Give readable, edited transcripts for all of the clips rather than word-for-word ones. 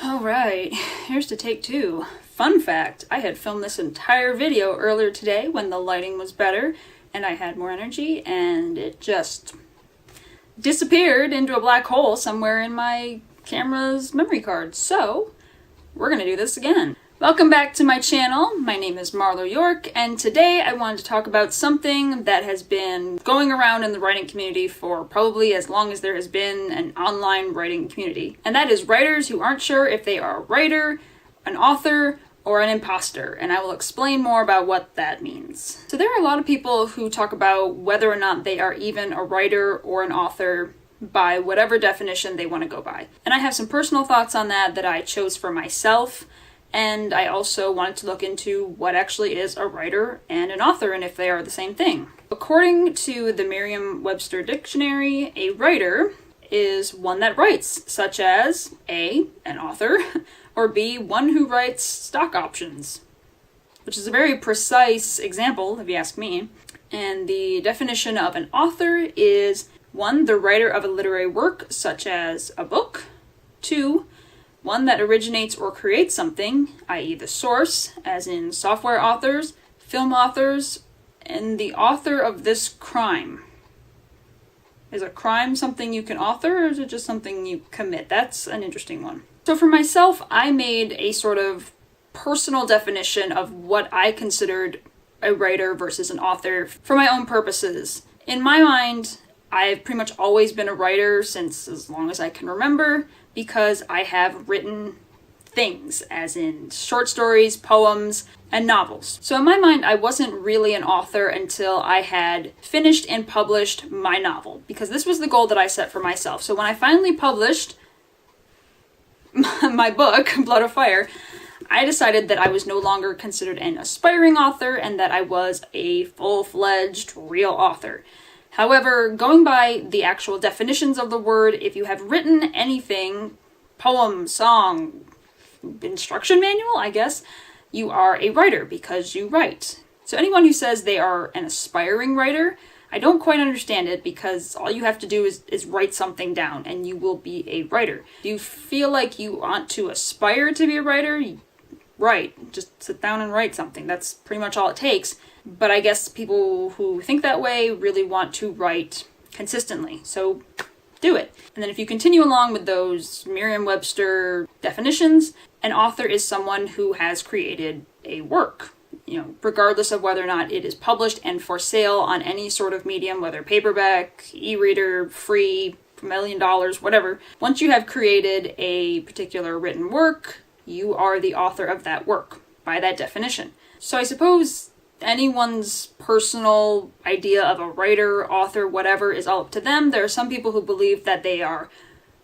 Alright, here's to take two. Fun fact, I had filmed this entire video earlier today when the lighting was better and I had more energy, and it just disappeared into a black hole somewhere in my camera's memory card. So, we're gonna do this again. Welcome back to my channel. My name is Marlow York, and today I wanted to talk about something that has been going around in the writing community for probably as long as there has been an online writing community. And that is writers who aren't sure if they are a writer, an author, or an imposter, and I will explain more about what that means. So there are a lot of people who talk about whether or not they are even a writer or an author by whatever definition they want to go by. And I have some personal thoughts on that I chose for myself. And I also wanted to look into what actually is a writer and an author and if they are the same thing. According to the Merriam-Webster dictionary, a writer is one that writes, such as A, an author, or B, one who writes stock options, which is a very precise example, if you ask me. And the definition of an author is 1, the writer of a literary work, such as a book, 2, one that originates or creates something, i.e. the source, as in software authors, film authors, and the author of this crime. Is a crime something you can author, or is it just something you commit? That's an interesting one. So for myself, I made a sort of personal definition of what I considered a writer versus an author for my own purposes. In my mind, I've pretty much always been a writer since as long as I can remember, because I have written things, as in short stories, poems, and novels. So in my mind, I wasn't really an author until I had finished and published my novel, because this was the goal that I set for myself. So when I finally published my book, Blood of Fire, I decided that I was no longer considered an aspiring author and that I was a full-fledged real author. However, going by the actual definitions of the word, if you have written anything, poem, song, instruction manual, I guess, you are a writer because you write. So anyone who says they are an aspiring writer, I don't quite understand it, because all you have to do is write something down and you will be a writer. Do you feel like you want to aspire to be a writer? Write. Just sit down and write something. That's pretty much all it takes. But I guess people who think that way really want to write consistently. So do it. And then if you continue along with those Merriam-Webster definitions, an author is someone who has created a work, regardless of whether or not it is published and for sale on any sort of medium, whether paperback, e-reader, free, $1 million, whatever. Once you have created a particular written work, you are the author of that work, by that definition. So I suppose anyone's personal idea of a writer, author, whatever, is all up to them. There are some people who believe that they are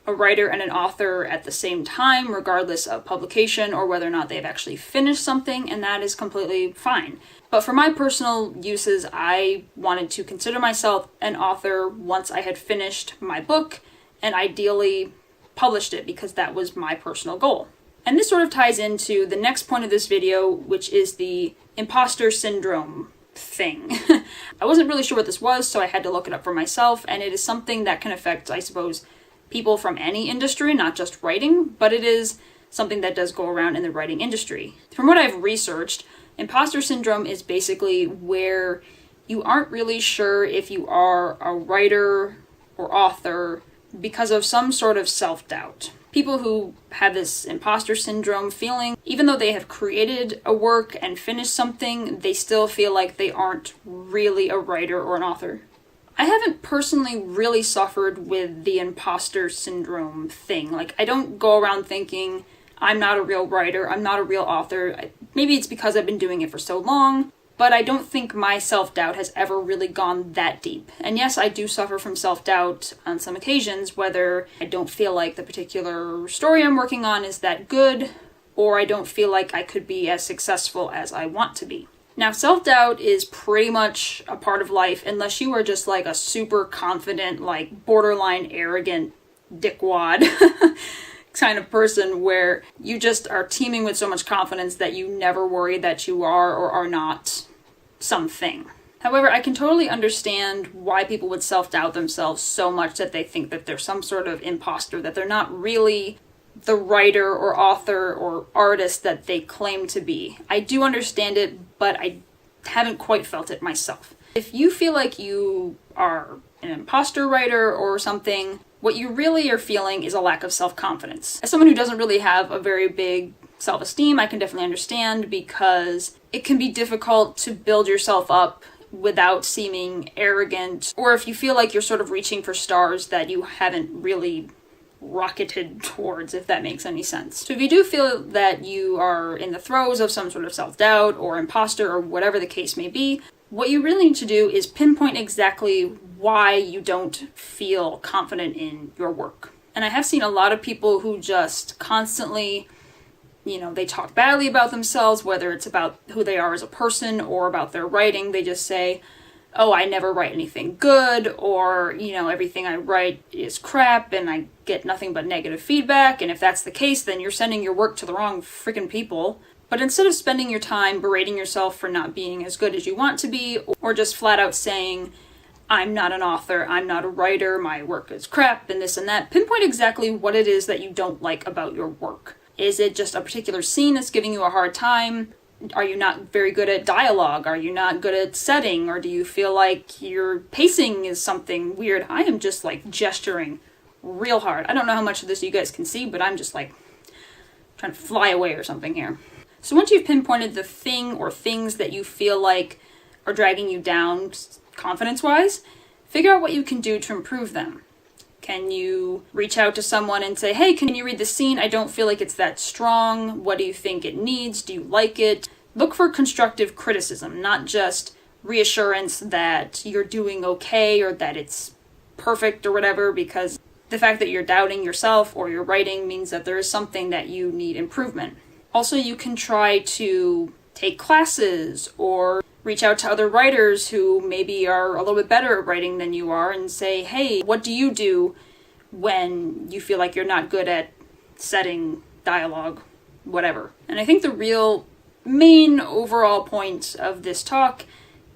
a writer and an author at the same time, regardless of publication or whether or not they've actually finished something, and that is completely fine. But for my personal uses, I wanted to consider myself an author once I had finished my book and ideally published it, because that was my personal goal. And this sort of ties into the next point of this video, which is the imposter syndrome thing. I wasn't really sure what this was, so I had to look it up for myself, and it is something that can affect, I suppose, people from any industry, not just writing, but it is something that does go around in the writing industry. From what I've researched, imposter syndrome is basically where you aren't really sure if you are a writer or author because of some sort of self-doubt. People who have this imposter syndrome feeling, even though they have created a work and finished something, they still feel like they aren't really a writer or an author. I haven't personally really suffered with the imposter syndrome thing. I don't go around thinking, I'm not a real writer, I'm not a real author. Maybe it's because I've been doing it for so long, but I don't think my self-doubt has ever really gone that deep. And yes, I do suffer from self-doubt on some occasions, whether I don't feel like the particular story I'm working on is that good, or I don't feel like I could be as successful as I want to be. Now, self-doubt is pretty much a part of life, unless you are just a super confident, borderline arrogant dickwad kind of person where you just are teeming with so much confidence that you never worry that you are or are not something. However, I can totally understand why people would self-doubt themselves so much that they think that they're some sort of imposter, that they're not really the writer or author or artist that they claim to be. I do understand it, but I haven't quite felt it myself. If you feel like you are an imposter writer or something, what you really are feeling is a lack of self-confidence. As someone who doesn't really have a very big self-esteem, I can definitely understand, because it can be difficult to build yourself up without seeming arrogant, or if you feel like you're sort of reaching for stars that you haven't really rocketed towards, if that makes any sense. So if you do feel that you are in the throes of some sort of self-doubt or imposter or whatever the case may be, what you really need to do is pinpoint exactly why you don't feel confident in your work. And I have seen a lot of people who just constantly, they talk badly about themselves, whether it's about who they are as a person or about their writing. They just say, oh, I never write anything good, or, everything I write is crap and I get nothing but negative feedback. And if that's the case, then you're sending your work to the wrong freaking people. But instead of spending your time berating yourself for not being as good as you want to be, or just flat out saying, I'm not an author, I'm not a writer, my work is crap, and this and that, pinpoint exactly what it is that you don't like about your work. Is it just a particular scene that's giving you a hard time? Are you not very good at dialogue? Are you not good at setting? Or do you feel like your pacing is something weird? I am just gesturing real hard. I don't know how much of this you guys can see, but I'm just trying to fly away or something here. So once you've pinpointed the thing or things that you feel like are dragging you down confidence-wise, figure out what you can do to improve them. Can you reach out to someone and say, hey, can you read the scene? I don't feel like it's that strong. What do you think it needs? Do you like it? Look for constructive criticism, not just reassurance that you're doing okay or that it's perfect or whatever, because the fact that you're doubting yourself or your writing means that there is something that you need improvement. Also, you can try to take classes or reach out to other writers who maybe are a little bit better at writing than you are and say, hey, what do you do when you feel like you're not good at setting, dialogue, whatever. And I think the real main overall point of this talk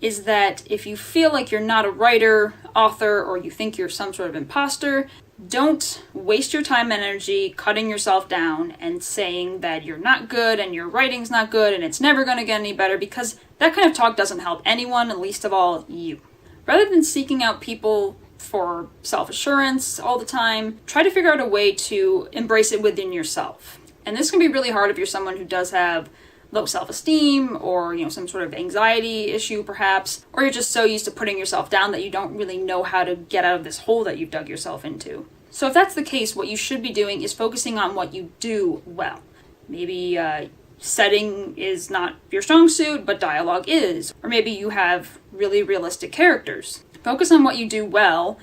is that if you feel like you're not a writer, author, or you think you're some sort of imposter, don't waste your time and energy cutting yourself down and saying that you're not good and your writing's not good and it's never going to get any better, because that kind of talk doesn't help anyone, least of all you. Rather than seeking out people for self-assurance all the time, try to figure out a way to embrace it within yourself. And this can be really hard if you're someone who does have low self-esteem or, some sort of anxiety issue perhaps, or you're just so used to putting yourself down that you don't really know how to get out of this hole that you've dug yourself into. So if that's the case, what you should be doing is focusing on what you do well. Maybe setting is not your strong suit, but dialogue is. Or maybe you have really realistic characters. Focus on what you do well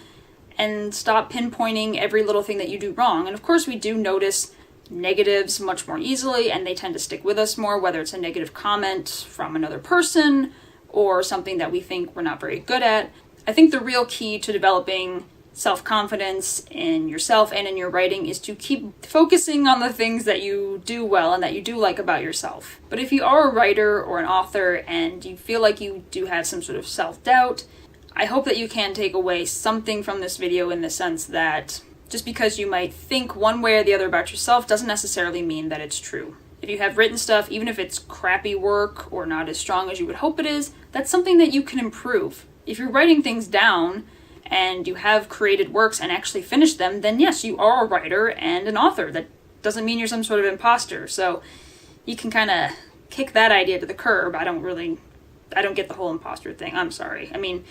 and stop pinpointing every little thing that you do wrong. And of course we do notice negatives much more easily, and they tend to stick with us more, whether it's a negative comment from another person or something that we think we're not very good at. I think the real key to developing self-confidence in yourself and in your writing is to keep focusing on the things that you do well and that you do like about yourself. But if you are a writer or an author and you feel like you do have some sort of self-doubt, I hope that you can take away something from this video in the sense that just because you might think one way or the other about yourself doesn't necessarily mean that it's true. If you have written stuff, even if it's crappy work or not as strong as you would hope it is, that's something that you can improve. If you're writing things down and you have created works and actually finished them, then yes, you are a writer and an author. That doesn't mean you're some sort of imposter. So you can kind of kick that idea to the curb. I don't get the whole imposter thing. I'm sorry. I mean,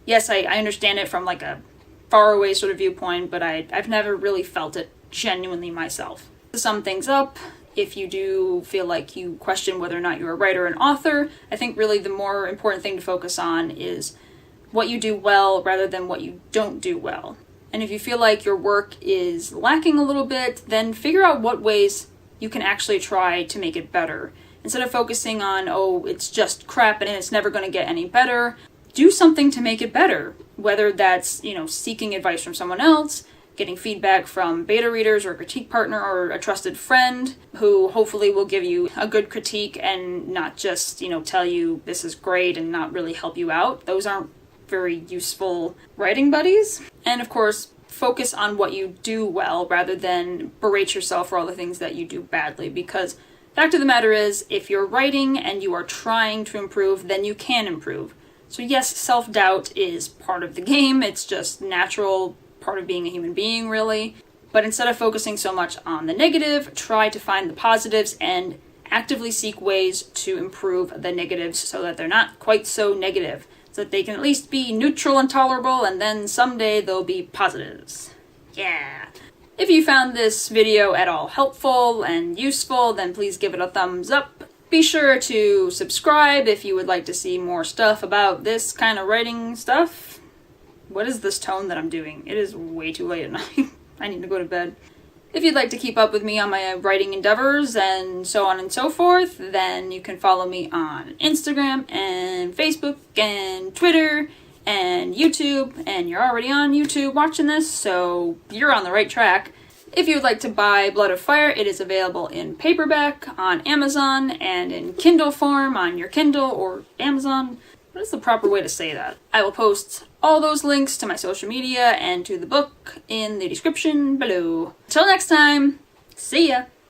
yes, I understand it from a faraway sort of viewpoint, but I've never really felt it genuinely myself. To sum things up, if you do feel like you question whether or not you're a writer or an author, I think really the more important thing to focus on is what you do well rather than what you don't do well. And if you feel like your work is lacking a little bit, then figure out what ways you can actually try to make it better. Instead of focusing on, oh, it's just crap and it's never going to get any better, do something to make it better. Whether that's, seeking advice from someone else, getting feedback from beta readers or a critique partner or a trusted friend who hopefully will give you a good critique and not just, tell you this is great and not really help you out. Those aren't very useful writing buddies. And of course, focus on what you do well rather than berate yourself for all the things that you do badly, because fact of the matter is, if you're writing and you are trying to improve, then you can improve. So yes, self-doubt is part of the game. It's just natural part of being a human being, really. But instead of focusing so much on the negative, try to find the positives and actively seek ways to improve the negatives so that they're not quite so negative, so that they can at least be neutral and tolerable, and then someday they'll be positives. Yeah. If you found this video at all helpful and useful, then please give it a thumbs up. Be sure to subscribe if you would like to see more stuff about this kind of writing stuff. What is this tone that I'm doing? It is way too late at night. I need to go to bed. If you'd like to keep up with me on my writing endeavors and so on and so forth, then you can follow me on Instagram and Facebook and Twitter and YouTube, and you're already on YouTube watching this, so you're on the right track. If you would like to buy Blood of Fire, it is available in paperback on Amazon and in Kindle form on your Kindle or Amazon. What is the proper way to say that? I will post all those links to my social media and to the book in the description below. Till next time, see ya!